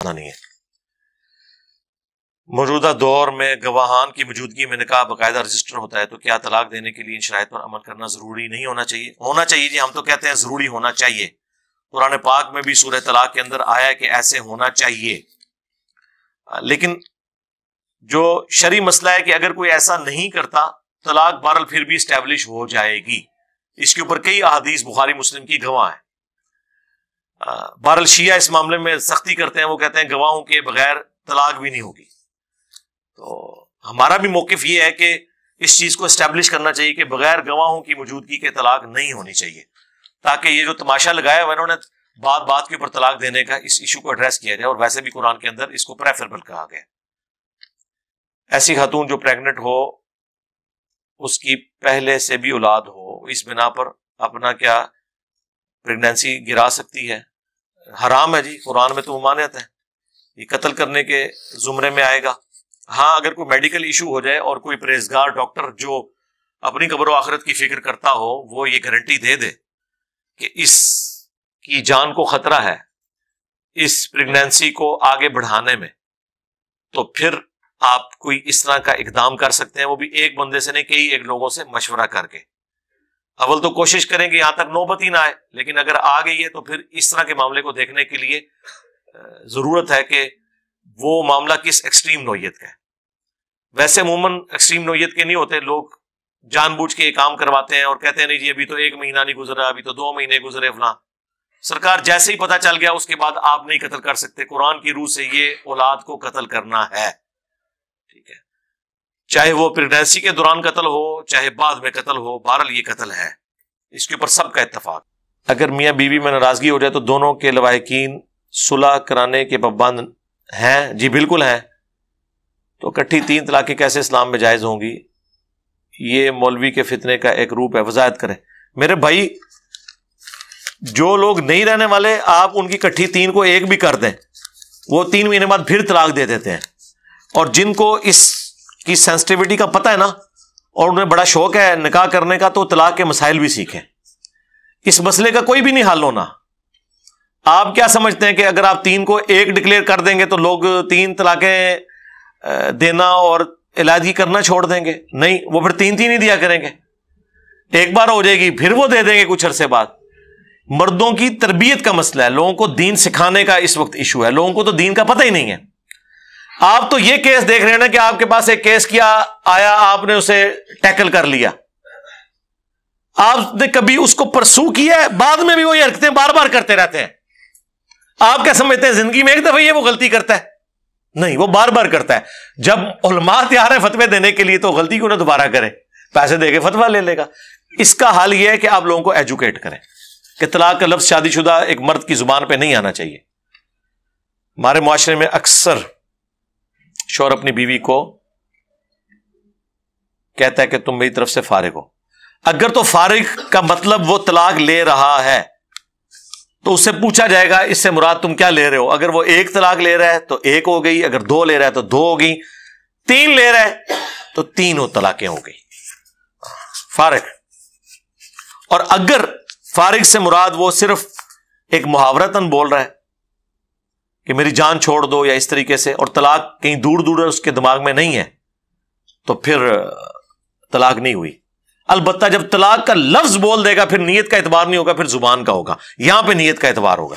فتنہ نہیں ہے۔ موجودہ دور میں گواہان کی موجودگی میں نکاح باقاعدہ رجسٹر ہوتا ہے، تو کیا طلاق دینے کے لیے ان شرائط پر عمل کرنا ضروری نہیں ہونا چاہیے؟ ہونا چاہیے جی، ہم تو کہتے ہیں ضروری ہونا چاہیے۔ قرآن پاک میں بھی سورہ طلاق کے اندر آیا ہے کہ ایسے ہونا چاہیے، لیکن جو شرعی مسئلہ ہے کہ اگر کوئی ایسا نہیں کرتا طلاق بہرحال پھر بھی اسٹیبلش ہو جائے گی۔ اس کے اوپر کئی احادیث بخاری مسلم کی گواہ ہیں۔ بہرحال شیعہ اس معاملے میں سختی کرتے ہیں، وہ کہتے ہیں گواہوں کے بغیر طلاق بھی نہیں ہوگی۔ تو ہمارا بھی موقف یہ ہے کہ اس چیز کو اسٹیبلش کرنا چاہیے کہ بغیر گواہوں کی موجودگی کے طلاق نہیں ہونی چاہیے، تاکہ یہ جو تماشا لگایا ہوا انہوں نے بات بات کے اوپر طلاق دینے کا، اس ایشو کو ایڈریس کیا جائے۔ اور ویسے بھی قرآن کے اندر اس کو پریفریبل کہا گیا۔ ایسی خاتون جو پریگننٹ ہو، اس کی پہلے سے بھی اولاد ہو، اس بنا پر اپنا کیا پریگنینسی گرا سکتی ہے؟ حرام ہے جی، قرآن میں تو ممانعت ہے، یہ قتل کرنے کے زمرے میں آئے گا۔ ہاں اگر کوئی میڈیکل ایشو ہو جائے اور کوئی پرہیزگار ڈاکٹر جو اپنی قبر و آخرت کی فکر کرتا ہو، وہ یہ گارنٹی دے دے کہ اس کی جان کو خطرہ ہے اس پریگنینسی کو آگے بڑھانے میں، تو پھر آپ کوئی اس طرح کا اقدام کر سکتے ہیں، وہ بھی ایک بندے سے نہیں، کئی ایک لوگوں سے مشورہ کر کے۔ اول تو کوشش کریں کہ یہاں تک نوبت ہی نہ آئے، لیکن اگر آ گئی ہے تو پھر اس طرح کے معاملے کو دیکھنے کے لیے ضرورت ہے کہ وہ معاملہ کس ایکسٹریم نوعیت کا ہے۔ ویسے عموماً ایکسٹریم نوعیت کے نہیں ہوتے، لوگ جان بوجھ کے یہ کام کرواتے ہیں اور کہتے ہیں نہیں جی ابھی تو 1 مہینہ نہیں گزرا، ابھی تو 2 مہینے گزرے فلاں۔ سرکار جیسے ہی پتہ چل گیا اس کے بعد آپ نہیں قتل کر سکتے، قرآن کی روح سے یہ اولاد کو قتل کرنا ہے، ٹھیک ہے، چاہے وہ پریگنینسی کے دوران قتل ہو چاہے بعد میں قتل ہو، بہرحال یہ قتل ہے، اس کے اوپر سب کا اتفاق۔ اگر میاں بیوی میں ناراضگی ہو جائے تو دونوں کے لواحقین صلح کرانے کے پابند ہیں؟ جی بالکل ہیں۔ تو اکٹھی 3 طلاقیں کیسے اسلام میں جائز ہوں گی؟ یہ مولوی کے فتنے کا ایک روپ ہے، وضاحت کریں۔ میرے بھائی، جو لوگ نہیں رہنے والے آپ ان کی اکٹھی 3 کو 1 بھی کر دیں، وہ 3 مہینے بعد پھر طلاق دے دیتے ہیں۔ اور جن کو اس کی سینسٹیوٹی کا پتہ ہے نا اور انہیں بڑا شوق ہے نکاح کرنے کا، تو طلاق کے مسائل بھی سیکھیں۔ اس مسئلے کا کوئی بھی نہیں حل ہونا۔ آپ کیا سمجھتے ہیں کہ اگر آپ 3 کو 1 ڈکلیئر کر دیں گے تو لوگ 3 طلاقیں دینا اور علیحدگی کرنا چھوڑ دیں گے؟ نہیں، وہ پھر 3 ہی دیا کریں گے۔ ایک بار ہو جائے گی پھر وہ دے دیں گے کچھ عرصے بعد۔ مردوں کی تربیت کا مسئلہ ہے، لوگوں کو دین سکھانے کا اس وقت ایشو ہے، لوگوں کو تو دین کا پتہ ہی نہیں ہے۔ آپ تو یہ کیس دیکھ رہے ہیں نا کہ آپ کے پاس ایک کیس کیا آیا، آپ نے اسے ٹیکل کر لیا، آپ نے کبھی اس کو پرسو کیا ہے؟ بعد میں بھی وہی حرکتیں بار بار کرتے رہتے ہیں۔ آپ کیا سمجھتے ہیں زندگی میں ایک دفعہ یہ وہ غلطی کرتا ہے؟ نہیں، وہ بار بار کرتا ہے۔ جب علماء تیار ہیں فتوے دینے کے لیے تو غلطی کیوں نہ دوبارہ کرے، پیسے دے کے فتویٰ لے لے گا۔ اس کا حل یہ ہے کہ آپ لوگوں کو ایجوکیٹ کریں کہ طلاق کا لفظ شادی شدہ ایک مرد کی زبان پہ نہیں آنا چاہیے۔ ہمارے معاشرے میں اکثر شوہر اپنی بیوی کو کہتا ہے کہ تم میری طرف سے فارغ ہو۔ اگر تو فارغ کا مطلب وہ طلاق لے رہا ہے تو اس سے پوچھا جائے گا اس سے مراد تم کیا لے رہے ہو؟ اگر وہ 1 طلاق لے رہا ہے تو 1 ہو گئی، اگر 2 لے رہا ہے تو 2 ہو گئی، 3 لے رہا ہے تو 3 طلاقیں ہو گئی، فارغ۔ اور اگر فارغ سے مراد وہ صرف ایک محاورتاً بول رہا ہے کہ میری جان چھوڑ دو یا اس طریقے سے، اور طلاق کہیں دور دور اس کے دماغ میں نہیں ہے، تو پھر طلاق نہیں ہوئی۔ البتہ جب طلاق کا لفظ بول دے گا پھر نیت کا اعتبار نہیں ہوگا، پھر زبان کا ہوگا، یہاں پہ نیت کا اعتبار ہوگا۔